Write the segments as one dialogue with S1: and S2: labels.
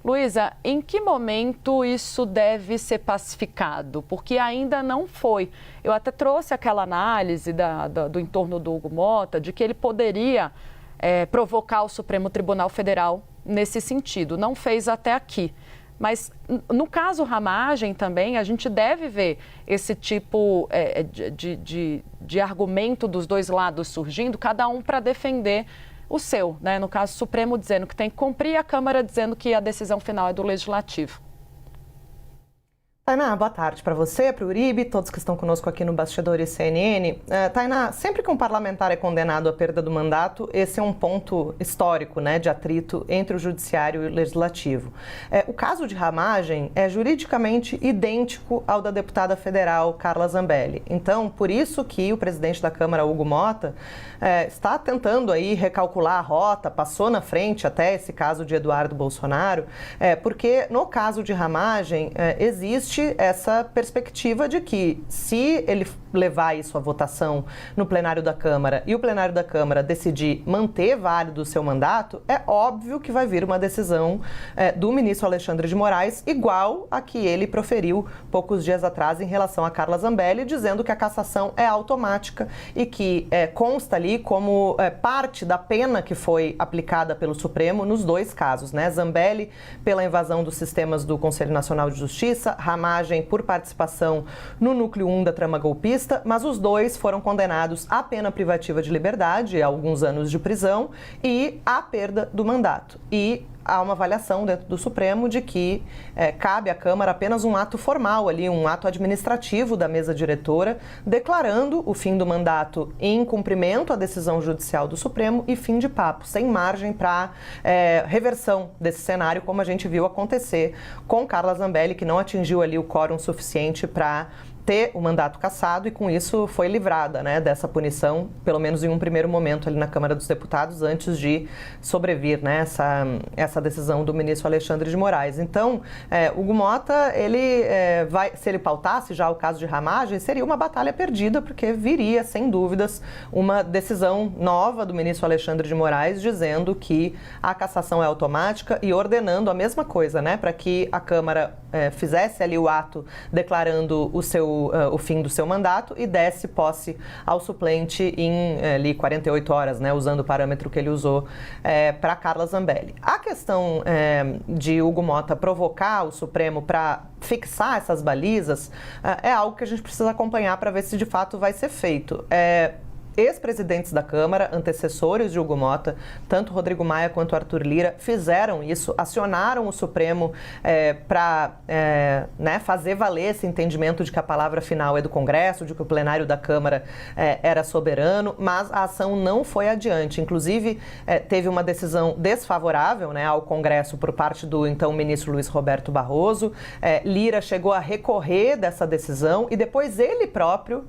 S1: Luísa, em que momento isso deve ser pacificado? Porque ainda não foi. Eu até trouxe aquela análise do entorno do Hugo Motta, de que ele poderia provocar o Supremo Tribunal Federal nesse sentido. Não fez até aqui. Mas no caso Ramagem também, a gente deve ver esse tipo de argumento dos dois lados surgindo, cada um para defender o seu, né? No caso, o Supremo dizendo que tem que cumprir, a Câmara dizendo que a decisão final é do Legislativo.
S2: Tainá, boa tarde para você, para o Uribe, todos que estão conosco aqui no Bastidores CNN. Tainá, sempre que um parlamentar é condenado à perda do mandato, esse é um ponto histórico, né, de atrito entre o Judiciário e o Legislativo. O caso de Ramagem é juridicamente idêntico ao da deputada federal Carla Zambelli. Então, por isso que o presidente da Câmara, Hugo Motta, está tentando aí recalcular a rota, passou na frente até esse caso de Eduardo Bolsonaro, porque no caso de Ramagem existe essa perspectiva de que, se ele levar isso à votação no plenário da Câmara e o plenário da Câmara decidir manter válido o seu mandato, é óbvio que vai vir uma decisão do ministro Alexandre de Moraes igual a que ele proferiu poucos dias atrás em relação a Carla Zambelli, dizendo que a cassação é automática e que consta ali como parte da pena que foi aplicada pelo Supremo nos dois casos, né? Zambelli pela invasão dos sistemas do Conselho Nacional de Justiça, Ramagem por participação no núcleo 1 da trama golpista, mas os dois foram condenados à pena privativa de liberdade, a alguns anos de prisão e à perda do mandato. E há uma avaliação dentro do Supremo de que cabe à Câmara apenas um ato formal ali, um ato administrativo da mesa diretora, declarando o fim do mandato em cumprimento à decisão judicial do Supremo e fim de papo, sem margem para reversão desse cenário, como a gente viu acontecer com Carla Zambelli, que não atingiu ali o quórum suficiente para ter o mandato cassado e com isso foi livrada, né, dessa punição, pelo menos em um primeiro momento ali na Câmara dos Deputados, antes de sobrevir, né, essa decisão do ministro Alexandre de Moraes. Então, Hugo Motta, ele se ele pautasse já o caso de Ramagem, seria uma batalha perdida, porque viria, sem dúvidas, uma decisão nova do ministro Alexandre de Moraes dizendo que a cassação é automática e ordenando a mesma coisa, né, para que a Câmara fizesse ali o ato declarando o fim do seu mandato e desse posse ao suplente em ali 48 horas, né, usando o parâmetro que ele usou para Carla Zambelli. A questão de Hugo Motta provocar o Supremo para fixar essas balizas é algo que a gente precisa acompanhar para ver se de fato vai ser feito. Ex-presidentes da Câmara, antecessores de Hugo Motta, tanto Rodrigo Maia quanto Arthur Lira, fizeram isso, acionaram o Supremo para fazer valer esse entendimento de que a palavra final é do Congresso, de que o plenário da Câmara era soberano, mas a ação não foi adiante. Inclusive, teve uma decisão desfavorável, né, ao Congresso por parte do então ministro Luiz Roberto Barroso. Lira chegou a recorrer dessa decisão e depois ele próprio,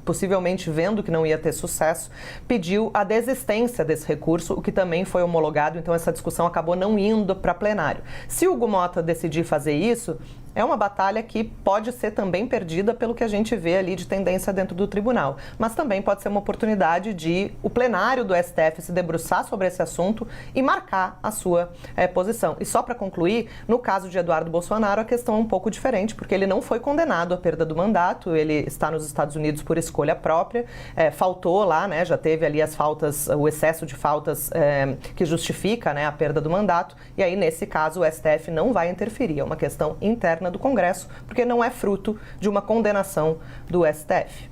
S2: possivelmente vendo que não ia ter sucesso, pediu a desistência desse recurso, o que também foi homologado, então essa discussão acabou não indo para plenário. Se o Hugo Motta decidir fazer isso, é uma batalha que pode ser também perdida pelo que a gente vê ali de tendência dentro do tribunal, mas também pode ser uma oportunidade de o plenário do STF se debruçar sobre esse assunto e marcar a sua posição. E só para concluir, no caso de Eduardo Bolsonaro, a questão é um pouco diferente, porque ele não foi condenado à perda do mandato, ele está nos Estados Unidos por escolha própria, faltou lá, né, já teve ali as faltas, o excesso de faltas que justifica, né, a perda do mandato, e aí nesse caso o STF não vai interferir, é uma questão interna do Congresso, porque não é fruto de uma condenação do STF.